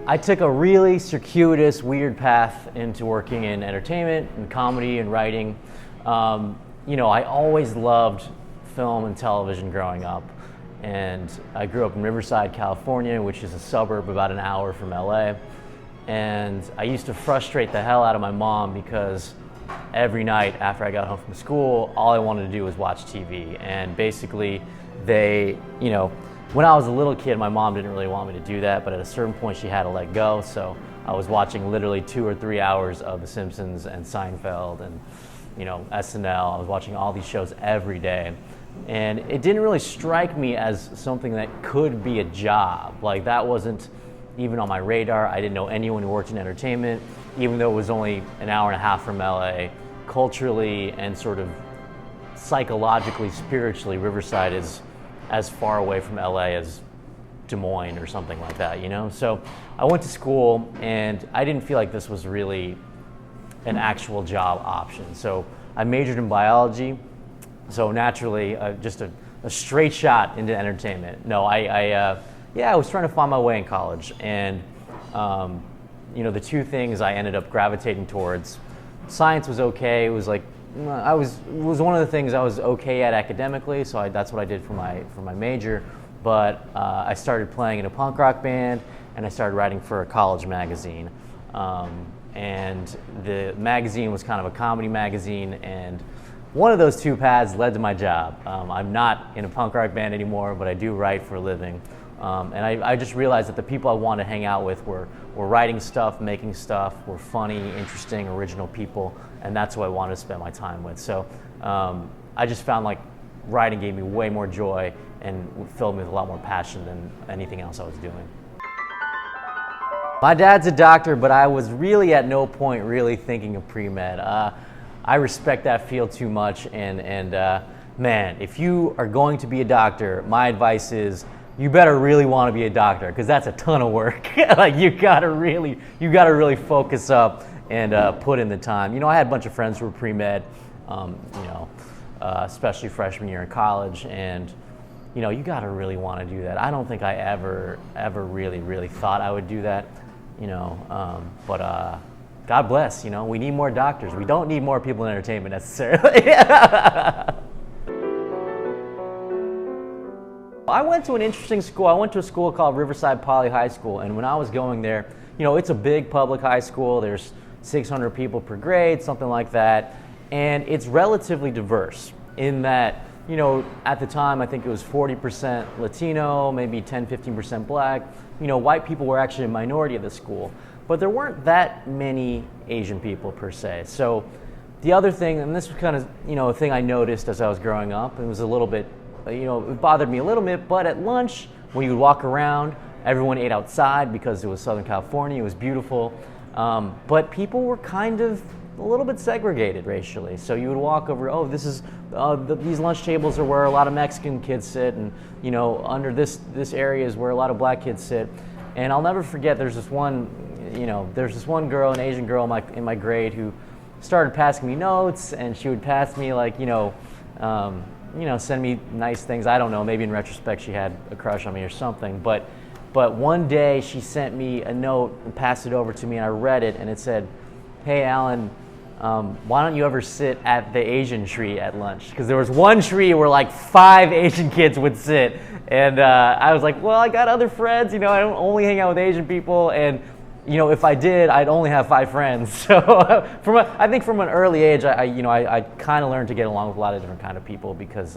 I took a really circuitous, weird path into working in entertainment and comedy and writing. I always loved film and television growing up. And I grew up in Riverside, California, which is a suburb about an hour from LA. And I used to frustrate the hell out of my mom because every night after I got home from school, all I wanted to do was watch TV. And basically, when I was a little kid, my mom didn't really want me to do that, but at a certain point she had to let go. So I was watching literally 2 or 3 hours of The Simpsons and Seinfeld and SNL. I was watching all these shows every day. And it didn't really strike me as something that could be a job. Like, that wasn't even on my radar. I didn't know anyone who worked in entertainment, even though it was only an hour and a half from LA. Culturally and sort of psychologically, spiritually, Riverside is as far away from LA as Des Moines or something like that, So I went to school and I didn't feel like this was really an actual job option. So I majored in biology. So naturally, just a straight shot into entertainment. No, I was trying to find my way in college, and the two things I ended up gravitating towards. Science was okay. It was like was one of the things I was okay at academically, so that's what I did for my major. But I started playing in a punk rock band, and I started writing for a college magazine. And the magazine was kind of a comedy magazine, and one of those two paths led to my job. I'm not in a punk rock band anymore, but I do write for a living. And I just realized that the people I wanted to hang out with were writing stuff, making stuff, were funny, interesting, original people, and that's who I wanted to spend my time with. So I just found like writing gave me way more joy and filled me with a lot more passion than anything else I was doing. My dad's a doctor, but I was really at no point really thinking of pre-med. I respect that field too much, and man, if you are going to be a doctor, my advice is you better really want to be a doctor, because that's a ton of work. Like, you gotta really focus up and put in the time. I had a bunch of friends who were pre-med, especially freshman year in college, and you gotta really want to do that. I don't think I ever really thought I would do that, but God bless, we need more doctors. We don't need more people in entertainment necessarily. I went to an interesting school. I went to a school called Riverside Poly High School, and when I was going there, it's a big public high school. There's 600 people per grade, something like that, and it's relatively diverse in that, at the time I think it was 40% Latino, maybe 10-15% black. White people were actually a minority at the school. But there weren't that many Asian people per se. So the other thing, and this was kind of, a thing I noticed as I was growing up, it was a little bit, it bothered me a little bit, but at lunch, when you would walk around, everyone ate outside because it was Southern California, it was beautiful. But people were kind of a little bit segregated racially. So you would walk over, these lunch tables are where a lot of Mexican kids sit, and, under this area is where a lot of black kids sit. And I'll never forget, there's this one girl, an Asian girl in my grade, who started passing me notes, and she would pass me send me nice things. I don't know, maybe in retrospect she had a crush on me or something. But one day she sent me a note and passed it over to me, and I read it, and it said, "Hey, Alan, why don't you ever sit at the Asian tree at lunch?" Because there was one tree where like 5 Asian kids would sit. And I was like, well, I got other friends, I don't only hang out with Asian people, and if I did, I'd only have 5 friends. So I think from an early age, I kind of learned to get along with a lot of different kind of people, because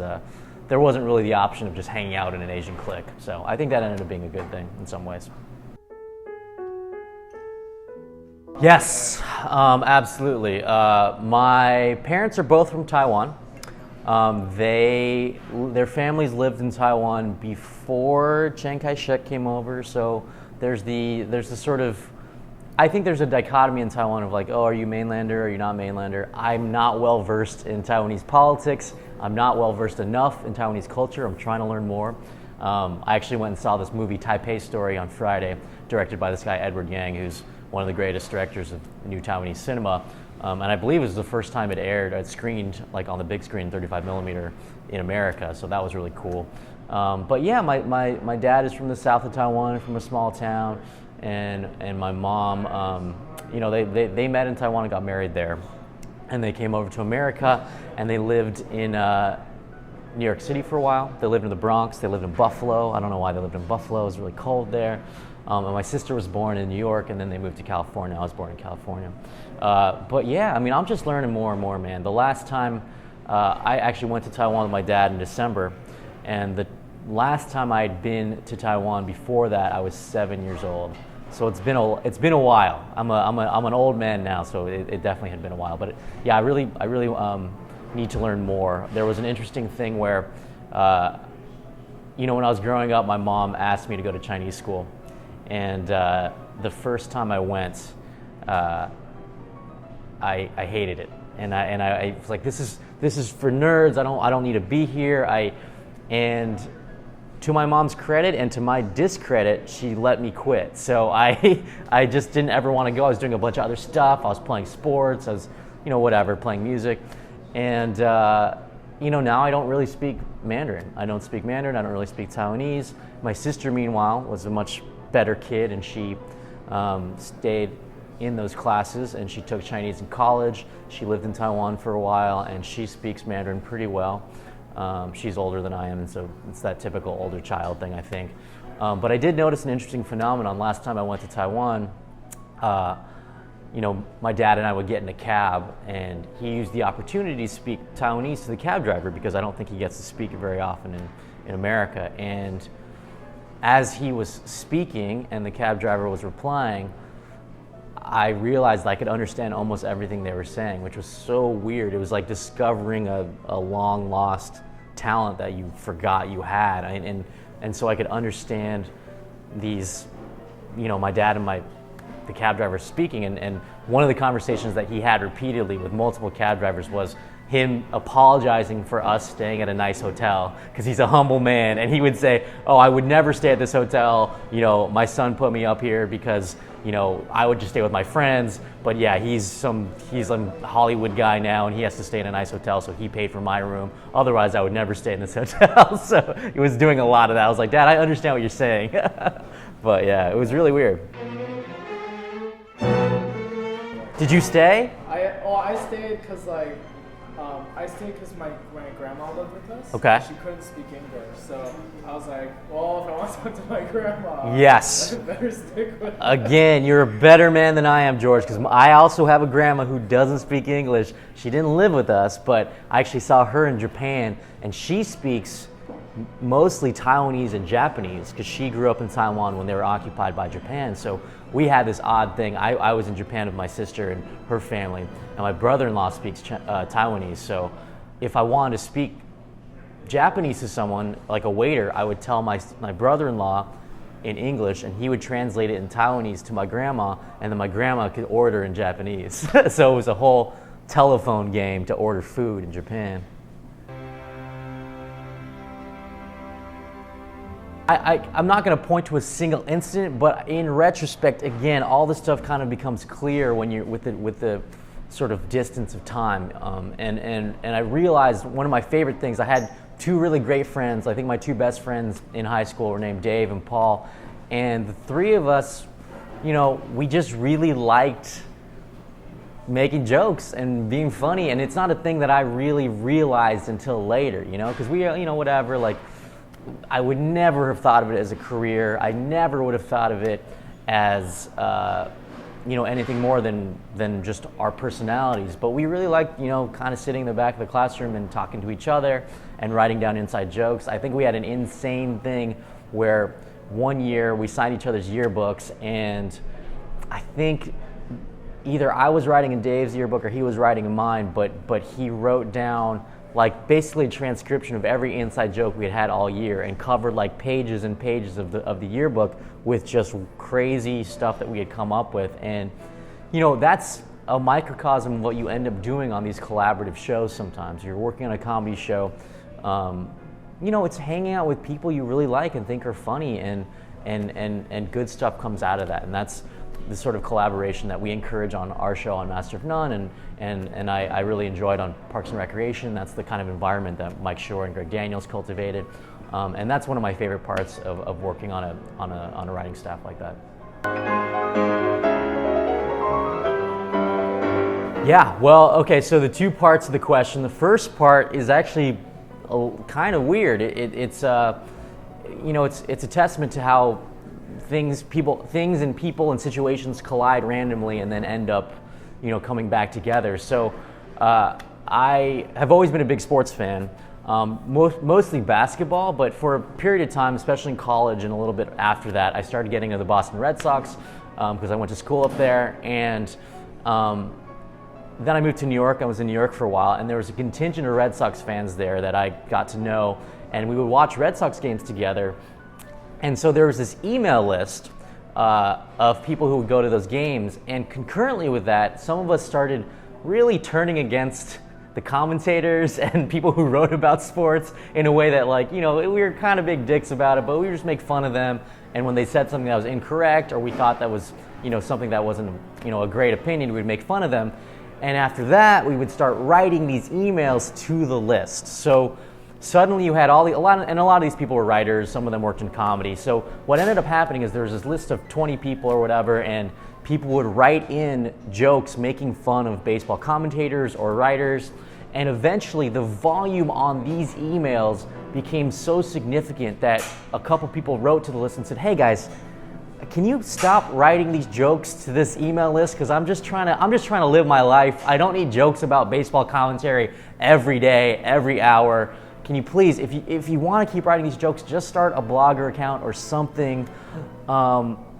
there wasn't really the option of just hanging out in an Asian clique. So I think that ended up being a good thing in some ways. Yes, absolutely. My parents are both from Taiwan. Their families lived in Taiwan before Chiang Kai-shek came over, so there's the sort of, I think there's a dichotomy in Taiwan of like, oh, are you mainlander, are you not mainlander? I'm not well versed in Taiwanese politics. I'm not well versed enough in Taiwanese culture. I'm trying to learn more. I actually went and saw this movie Taipei Story on Friday, directed by this guy Edward Yang, who's one of the greatest directors of new Taiwanese cinema. And I believe it was the first time it screened like on the big screen, 35 millimeter in America, so that was really cool. But yeah, my dad is from the south of Taiwan, from a small town, and my mom, they met in Taiwan and got married there, and they came over to America, and they lived in New York City for a while. They lived in the Bronx. They lived in Buffalo. I don't know why they lived in Buffalo. It was really cold there. And my sister was born in New York, and then they moved to California. I was born in California. But yeah, I mean, I'm just learning more and more, man. The last time I actually went to Taiwan with my dad in December, and the last time I had been to Taiwan before that, I was 7 years old. So it's been a while. I'm an old man now, so it definitely had been a while. But yeah, I really need to learn more. There was an interesting thing where, when I was growing up, my mom asked me to go to Chinese school, and the first time I went, I hated it, and I was like, this is for nerds. I don't need to be here. And to my mom's credit and to my discredit, she let me quit. So I just didn't ever want to go. I was doing a bunch of other stuff. I was playing sports. I was, playing music. And, now I don't really speak Mandarin. I don't speak Mandarin. I don't really speak Taiwanese. My sister, meanwhile, was a much better kid, and she stayed in those classes, and she took Chinese in college. She lived in Taiwan for a while, and she speaks Mandarin pretty well. She's older than I am, and so it's that typical older child thing, I think. But I did notice an interesting phenomenon last time I went to Taiwan. My dad and I would get in a cab, and he used the opportunity to speak Taiwanese to the cab driver, because I don't think he gets to speak it very often in America. And as he was speaking and the cab driver was replying, I realized I could understand almost everything they were saying, which was so weird. It was like discovering a long lost talent that you forgot you had. And so I could understand these, my dad and the cab driver speaking. And one of the conversations that he had repeatedly with multiple cab drivers was him apologizing for us staying at a nice hotel, because he's a humble man, and he would say, "Oh, I would never stay at this hotel. My son put me up here because I would just stay with my friends. But yeah, he's a Hollywood guy now, and he has to stay in a nice hotel, so he paid for my room. Otherwise, I would never stay in this hotel." So he was doing a lot of that. I was like, "Dad, I understand what you're saying." But yeah, it was really weird. Did you stay? I stayed because my grandma lived with us. Okay. She couldn't speak English, so I was like, well, if I want to talk to my grandma, yes, I better stick with her. Again, you're a better man than I am, George, because I also have a grandma who doesn't speak English. She didn't live with us, but I actually saw her in Japan, and she speaks mostly Taiwanese and Japanese, because she grew up in Taiwan when they were occupied by Japan. So we had this odd thing. I was in Japan with my sister and her family, and my brother-in-law speaks Taiwanese. So if I wanted to speak Japanese to someone, like a waiter, I would tell my brother-in-law in English, and he would translate it in Taiwanese to my grandma, and then my grandma could order in Japanese. So it was a whole telephone game to order food in Japan. I'm not going to point to a single incident, but in retrospect, again, all this stuff kind of becomes clear when you're with the sort of distance of time. And I realized one of my favorite things, I had two really great friends. I think my two best friends in high school were named Dave and Paul. And the three of us, we just really liked making jokes and being funny. And it's not a thing that I really realized until later, because we, whatever, like, I would never have thought of it as a career. I never would have thought of it as, anything more than just our personalities. But we really liked, kind of sitting in the back of the classroom and talking to each other and writing down inside jokes. I think we had an insane thing where one year we signed each other's yearbooks, and I think either I was writing in Dave's yearbook or he was writing in mine, but he wrote down like basically a transcription of every inside joke we had all year, and covered like pages and pages of the yearbook with just crazy stuff that we had come up with. And that's a microcosm of what you end up doing on these collaborative shows. Sometimes you're working on a comedy show, it's hanging out with people you really like and think are funny, and good stuff comes out of that. And that's the sort of collaboration that we encourage on our show on Master of None, and I really enjoyed on Parks and Recreation. That's the kind of environment that Mike Shore and Greg Daniels cultivated, and that's one of my favorite parts of working on a writing staff like that. Yeah, well, okay, so the two parts of the question. The first part is actually kind of weird. It's a testament to how things and people and situations collide randomly and then end up, coming back together. So I have always been a big sports fan, mostly basketball, but for a period of time, especially in college and a little bit after that, I started getting into the Boston Red Sox because I went to school up there, and then I moved to New York. I was in New York for a while, and there was a contingent of Red Sox fans there that I got to know, and we would watch Red Sox games together. And so there was this email list of people who would go to those games, and concurrently with that, some of us started really turning against the commentators and people who wrote about sports in a way that, we were kind of big dicks about it, but we would just make fun of them. And when they said something that was incorrect, or we thought that was, something that wasn't, a great opinion, we'd make fun of them. And after that, we would start writing these emails to the list. So suddenly you had a lot of these people were writers. Some of them worked in comedy. So what ended up happening is there was this list of 20 people or whatever, and people would write in jokes making fun of baseball commentators or writers. And eventually the volume on these emails became so significant that a couple people wrote to the list and said, "Hey guys, can you stop writing these jokes to this email list? Because I'm just trying to live my life. I don't need jokes about baseball commentary every day, every hour. Can you please, if you want to keep writing these jokes, just start a Blogger account or something."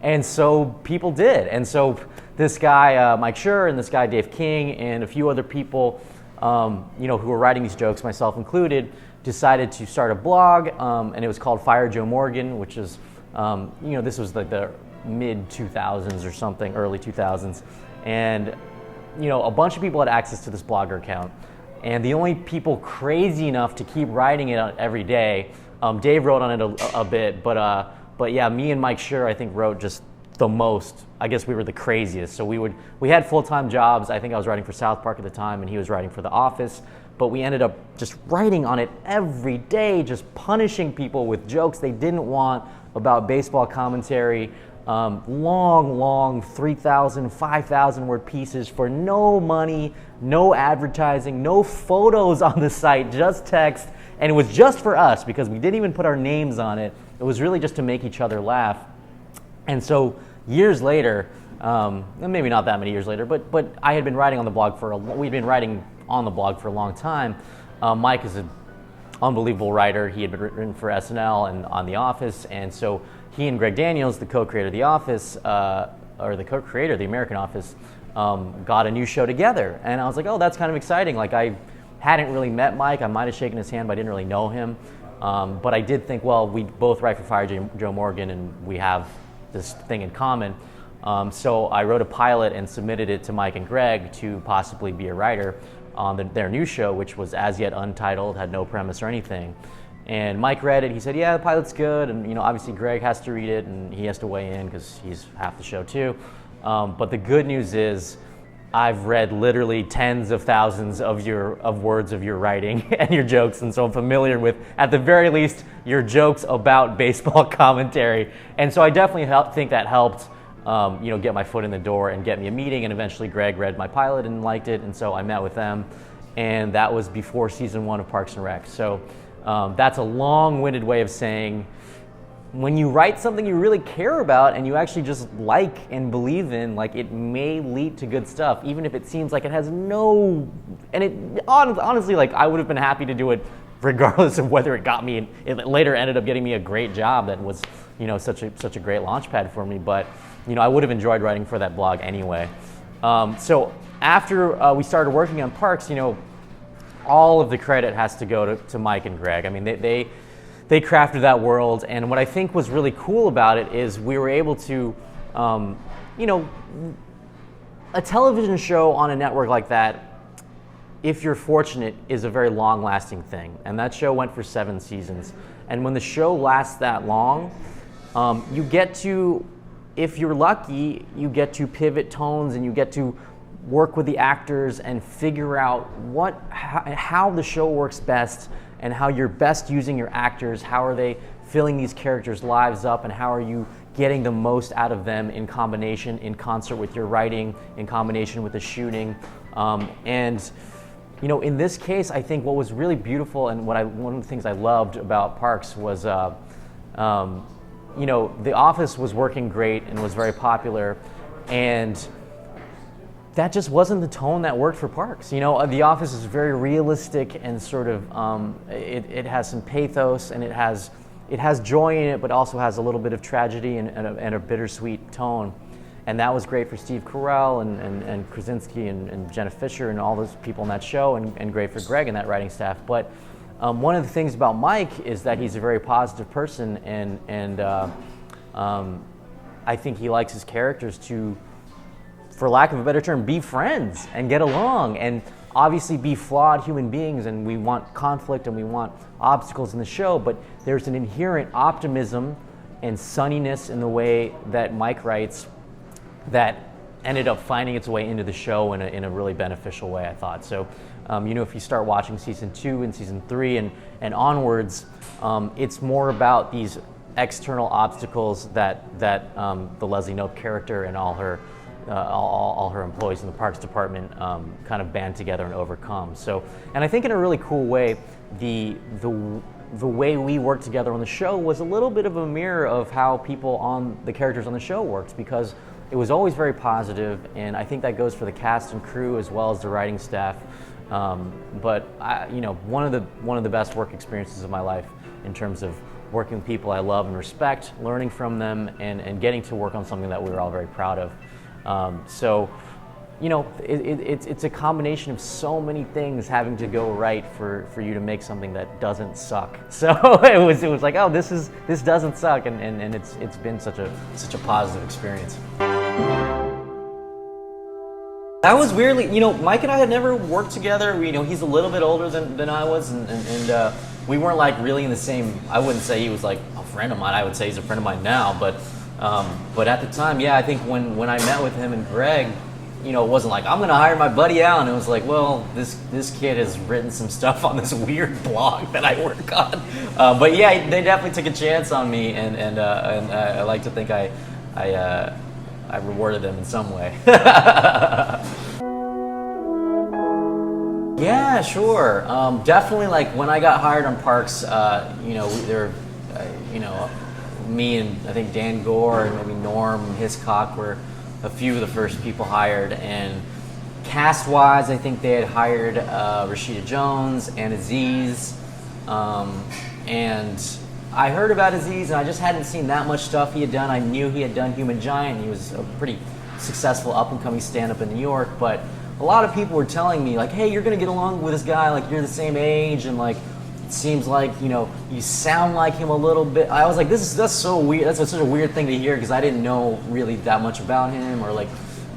And so people did. And so this guy, Mike Schur, and this guy, Dave King, and a few other people, who were writing these jokes, myself included, decided to start a blog, and it was called Fire Joe Morgan, which is, this was like the mid 2000s or something, early 2000s. And, a bunch of people had access to this Blogger account. And the only people crazy enough to keep writing it every day, Dave wrote on it a bit, but yeah, me and Mike Schur, I think, wrote just the most. I guess we were the craziest. So we had full-time jobs. I think I was writing for South Park at the time, and he was writing for The Office. But we ended up just writing on it every day, just punishing people with jokes they didn't want about baseball commentary. Long 3,000, 5,000 word pieces for no money, no advertising, no photos on the site, just text. And it was just for us because we didn't even put our names on it. It was really just to make each other laugh. And so years later, maybe not that many years later, but I had been writing on the blog we'd been writing on the blog for a long time. Mike is an unbelievable writer. He had been written for SNL and on The Office, and so he and Greg Daniels, the co-creator of The Office, or the co-creator of The American Office, got a new show together. And I was like, oh, that's kind of exciting. Like, I hadn't really met Mike. I might have shaken his hand, but I didn't really know him. But I did think, well, we both write for Fire Joe Morgan, and we have this thing in common. So I wrote a pilot and submitted it to Mike and Greg to possibly be a writer on their new show, which was as yet untitled, had no premise or anything. And Mike read it. He said, yeah, the pilot's good. And obviously Greg has to read it, and he has to weigh in because he's half the show too. But the good news is I've read literally tens of thousands of words of your writing and your jokes, and so I'm familiar with, at the very least, your jokes about baseball commentary. And so I definitely think that helped, get my foot in the door and get me a meeting. And eventually Greg read my pilot and liked it, and so I met with them. And that was before season 1 of Parks and Rec. So that's a long-winded way of saying, when you write something you really care about and you actually just like and believe in, like, it may lead to good stuff, even if it seems like it has no, and it honestly, like, I would have been happy to do it regardless of whether it got me, it later ended up getting me a great job that was, such a great launch pad for me, but, I would have enjoyed writing for that blog anyway. So after we started working on Parks, all of the credit has to go to Mike and Greg. I mean, they crafted that world, and what I think was really cool about it is we were able to, a television show on a network like that, if you're fortunate, is a very long-lasting thing. And that show went for 7 seasons. And when the show lasts that long, you get to, if you're lucky, you get to pivot tones and you get to work with the actors and figure out how the show works best and how you're best using your actors. How are they filling these characters' lives up, and how are you getting the most out of them in combination, in concert with your writing, in combination with the shooting. And you know, in this case, I think what was really beautiful and one of the things I loved about Parks was, you know, The Office was working great and was very popular, and that just wasn't the tone that worked for Parks. You know, The Office is very realistic and sort of, it has some pathos, and it has joy in it, but also has a little bit of tragedy and a bittersweet tone. And that was great for Steve Carell and Krasinski and Jenna Fischer and all those people in that show, and great for Greg and that writing staff. But one of the things about Mike is that he's a very positive person, and I think he likes his characters to, for lack of a better term, be friends and get along, and obviously be flawed human beings, and we want conflict and we want obstacles in the show, but there's an inherent optimism and sunniness in the way that Mike writes that ended up finding its way into the show in a really beneficial way, I thought. So, you know, if you start watching season 2 and season 3 and onwards, it's more about these external obstacles that the Leslie Knope character and all her employees in the Parks Department kind of band together and overcome. So, and I think in a really cool way, the way we worked together on the show was a little bit of a mirror of how the characters on the show worked, because it was always very positive, and I think that goes for the cast and crew as well as the writing staff. But you know, one of the best work experiences of my life in terms of working with people I love and respect, learning from them, and getting to work on something that we were all very proud of. So, you know, it's a combination of so many things having to go right for you to make something that doesn't suck. So it was like, oh, this doesn't suck, and it's been such a positive experience. That was weirdly, you know, Mike and I had never worked together. You know, he's a little bit older than I was, and we weren't like really in the same. I wouldn't say he was like a friend of mine. I would say he's a friend of mine now, but at the time, yeah, I think when I met with him and Greg, you know, it wasn't like, I'm going to hire my buddy Alan. It was like, well, this kid has written some stuff on this weird blog that I work on. But yeah, they definitely took a chance on me, and I like to think I rewarded them in some way. Yeah, sure. Definitely, like when I got hired on Parks, you know, you know, me and I think Dan Gore and maybe Norm Hiscock were a few of the first people hired, and cast-wise, I think they had hired Rashida Jones and Aziz, and I heard about Aziz, and I just hadn't seen that much stuff he had done. I knew he had done Human Giant. He was a pretty successful up-and-coming stand-up in New York, but a lot of people were telling me, like, hey, you're going to get along with this guy, like, you're the same age, and, like, it seems like, you know, you sound like him a little bit. I was like, that's so weird. That's such a weird thing to hear, because I didn't know really that much about him, or, like,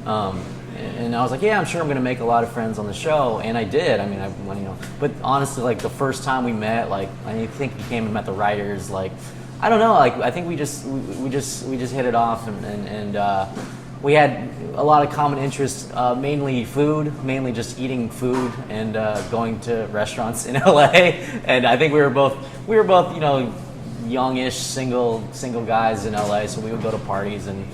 and I was like, yeah, I'm sure I'm going to make a lot of friends on the show, and I did. I mean, you know, but honestly, like, the first time we met, like, I think he came and met the writers, like, I don't know, like, I think we just hit it off, and we had a lot of common interests, mainly food, mainly just eating food and going to restaurants in LA. And I think we were both, you know, youngish single guys in LA, so we would go to parties and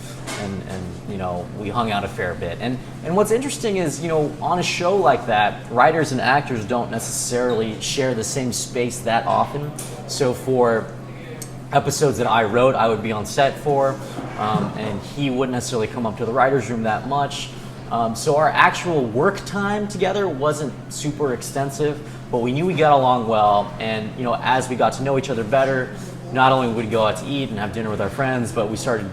you know, we hung out a fair bit. And what's interesting is, you know, on a show like that, writers and actors don't necessarily share the same space that often. So for episodes that I wrote, I would be on set for, and he wouldn't necessarily come up to the writer's room that much. So our actual work time together wasn't super extensive, but we knew we got along well. And, you know, as we got to know each other better, not only would we go out to eat and have dinner with our friends, but we started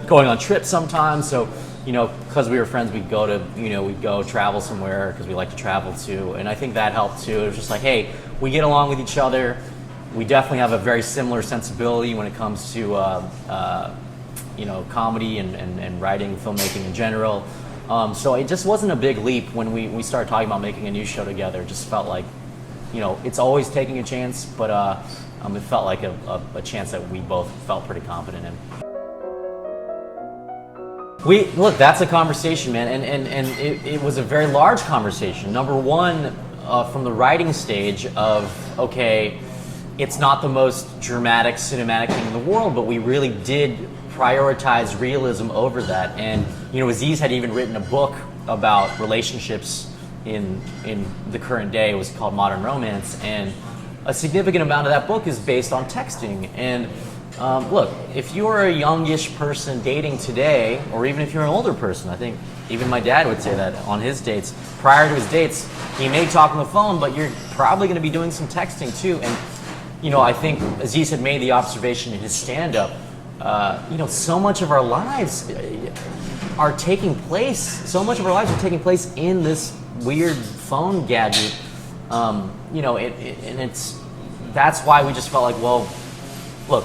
going on trips sometimes. So, you know, because we were friends, we'd go travel somewhere, because we like to travel too. And I think that helped too. It was just like, hey, we get along with each other. We definitely have a very similar sensibility when it comes to, you know, comedy and writing, filmmaking in general. So it just wasn't a big leap when we started talking about making a new show together. It just felt like, you know, it's always taking a chance, but it felt like a chance that we both felt pretty confident in. Look, that's a conversation, man, and it was a very large conversation. Number one, from the writing stage of, okay, it's not the most dramatic, cinematic thing in the world, but we really did prioritize realism over that. And Aziz had even written a book about relationships in the current day. It was called Modern Romance, and a significant amount of that book is based on texting. And look, if you're a youngish person dating today, or even if you're an older person, I think even my dad would say that on his dates, prior to his dates, he may talk on the phone, but you're probably going to be doing some texting too. And I think Aziz had made the observation in his stand-up, so much of our lives are taking place in this weird phone gadget. That's why we just felt like, well, look,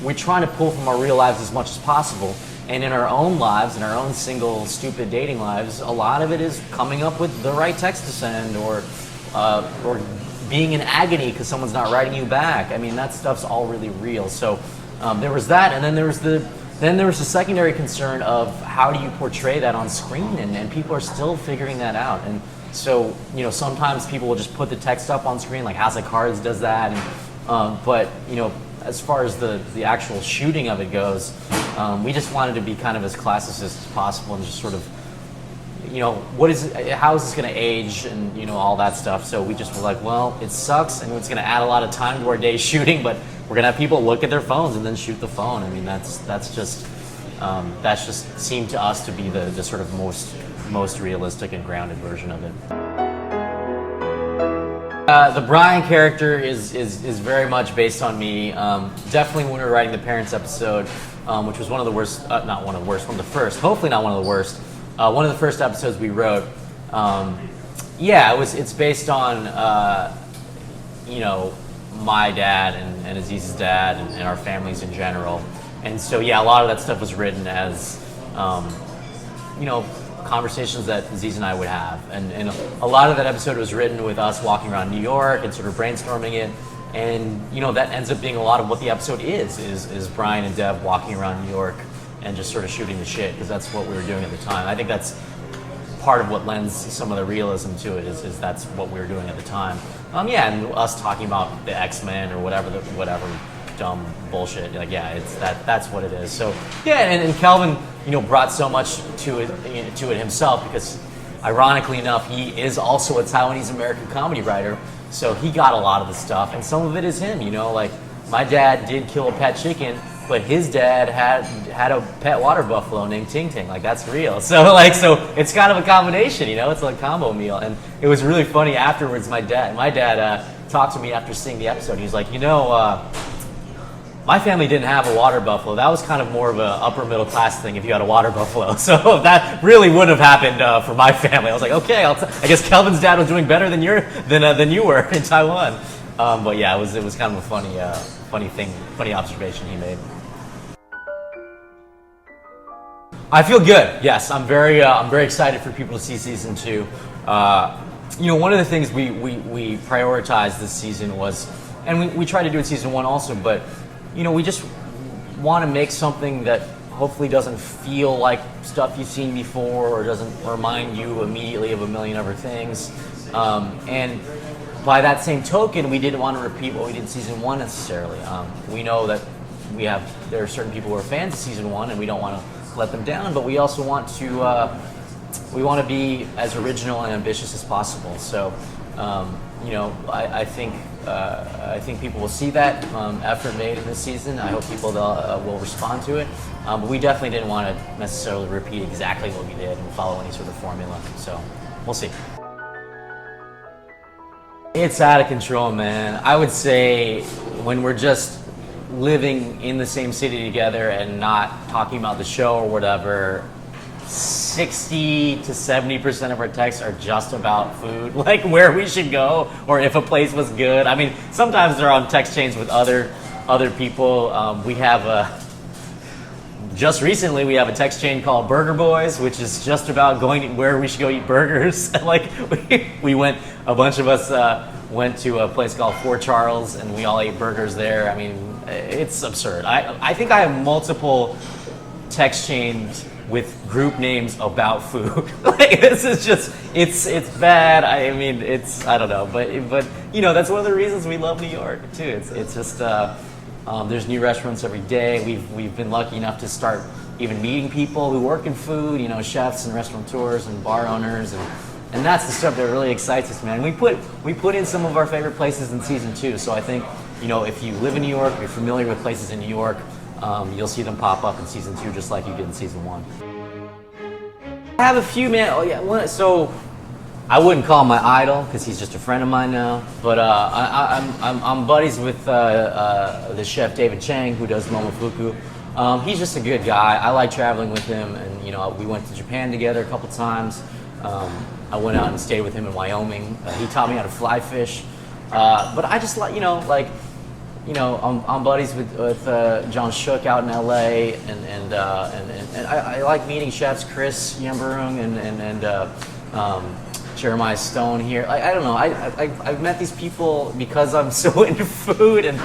we're trying to pull from our real lives as much as possible. And in our own lives, in our own single, stupid dating lives, a lot of it is coming up with the right text to send, or being in agony because someone's not writing you back. I mean, that stuff's all really real. So there was that, and then there was the secondary concern of how do you portray that on screen, and people are still figuring that out. And so sometimes people will just put the text up on screen, like House of Cards does that, but as far as the actual shooting of it goes, we just wanted to be kind of as classicist as possible and just sort of, how is this going to age, and all that stuff. So we just were like, well, it sucks, and it's going to add a lot of time to our day shooting, but we're going to have people look at their phones and then shoot the phone. I mean, that's just seemed to us to be the sort of most realistic and grounded version of it. The Brian character is very much based on me. Definitely when we were writing the Parents episode, which was one of the worst, not one of the worst, one of the first, hopefully not one of the worst, one of the first episodes we wrote. It's based on, my dad and Aziz's dad and our families in general. And so, a lot of that stuff was written as, conversations that Aziz and I would have. And a lot of that episode was written with us walking around New York and sort of brainstorming it. And, that ends up being a lot of what the episode is Brian and Dev walking around New York and just sort of shooting the shit, because that's what we were doing at the time. I think that's part of what lends some of the realism to it, is that's what we were doing at the time. And us talking about the X-Men or whatever dumb bullshit. That's what it is. So and Kelvin, brought so much to it himself, because ironically enough, he is also a Taiwanese American comedy writer. So he got a lot of the stuff, and some of it is him. Like my dad did kill a pet chicken, but his dad had a pet water buffalo named Ting Ting. Like, that's real. So it's kind of a combination. It's like a combo meal. And it was really funny afterwards. My dad talked to me after seeing the episode. He was like, my family didn't have a water buffalo. That was kind of more of an upper middle class thing if you had a water buffalo. So that really wouldn't have happened for my family. I was like, okay, I guess Kelvin's dad was doing better than you were in Taiwan. It was kind of a funny observation he made. I feel good. Yes, I'm very excited for people to see season 2. One of the things we prioritized this season was, and we tried to do it season 1 also, but we just want to make something that hopefully doesn't feel like stuff you've seen before, or doesn't remind you immediately of a million other things. And by that same token, we didn't want to repeat what we did in season 1 necessarily. We know that there are certain people who are fans of season 1, and we don't want to let them down, but we also want to be as original and ambitious as possible. So I think people will see that effort made in this season. I hope people will respond to it. But we definitely didn't want to necessarily repeat exactly what we did and follow any sort of formula. So we'll see. It's out of control, man. I would say when we're just living in the same city together and not talking about the show or whatever, 60 to 70% of our texts are just about food, like where we should go or if a place was good. I mean, sometimes they're on text chains with other people. We have just recently we have a text chain called Burger Boys, which is just about going to where we should go eat burgers. Like a bunch of us went to a place called Fort Charles, and we all ate burgers there. I mean, it's absurd. I think I have multiple text chains with group names about food. Like, this is just, it's bad. I mean, I don't know, but that's one of the reasons we love New York too. It's just There's new restaurants every day. We've been lucky enough to start even meeting people who work in food, you know, chefs and restaurateurs and bar owners, and that's the stuff that really excites us, man. We put in some of our favorite places in season 2, so I think, you know, if you live in New York, you're familiar with places in New York, you'll see them pop up in season 2 just like you did in season 1. I have a few, man. Oh yeah, so I wouldn't call him my idol because he's just a friend of mine now. But I'm buddies with the chef David Chang, who does Momofuku. He's just a good guy. I like traveling with him, and you know, we went to Japan together a couple times. I went out and stayed with him in Wyoming. He taught me how to fly fish. But I just like, I'm buddies with John Shook out in LA, and I like meeting chefs Chris Yambarung and Jeremiah Stone here. I don't know. I've met these people because I'm so into food, and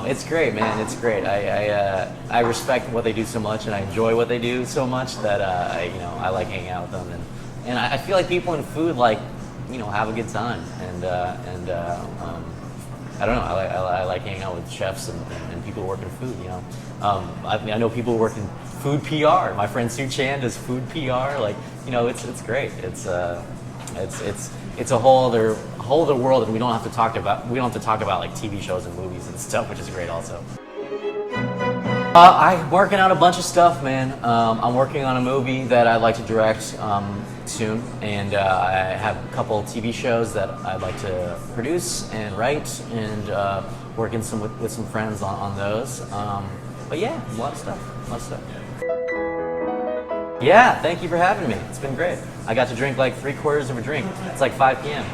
it's great, man. It's great. I respect what they do so much, and I enjoy what they do so much that I like hanging out with them, and I feel like people in food have a good time, and I don't know. I like hanging out with chefs and people who work in food. You know, I know people who work in food PR. My friend Sue Chan does food PR. Like, you know, it's great. It's a whole other world that we don't have to talk about. We don't have to talk about like TV shows and movies and stuff, which is great also. I'm working on a bunch of stuff, man. I'm working on a movie that I'd like to direct soon, and I have a couple TV shows that I'd like to produce and write, and working with some friends on those. But yeah, a lot of stuff. Yeah, thank you for having me. It's been great. I got to drink like 3/4 of a drink. It's like 5 p.m.